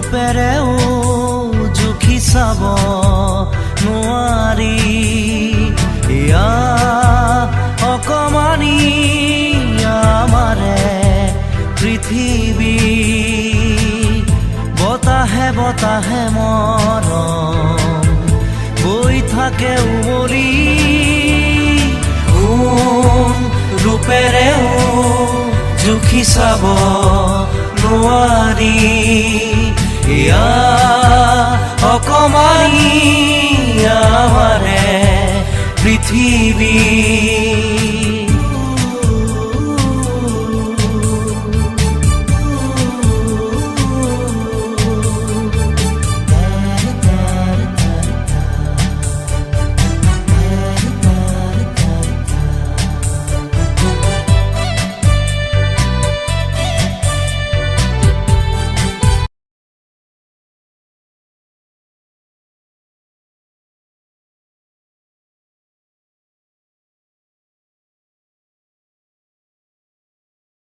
ৰূপেৰেও জুখি চাব নোৱাৰি ইয়া অকমানি আমাৰে পৃথিৱী বতাহে বতাহে মৰম বৈ থাকে উমলি ৰূপেৰেও জুখি চাব নোৱাৰি ইয়া অকমানি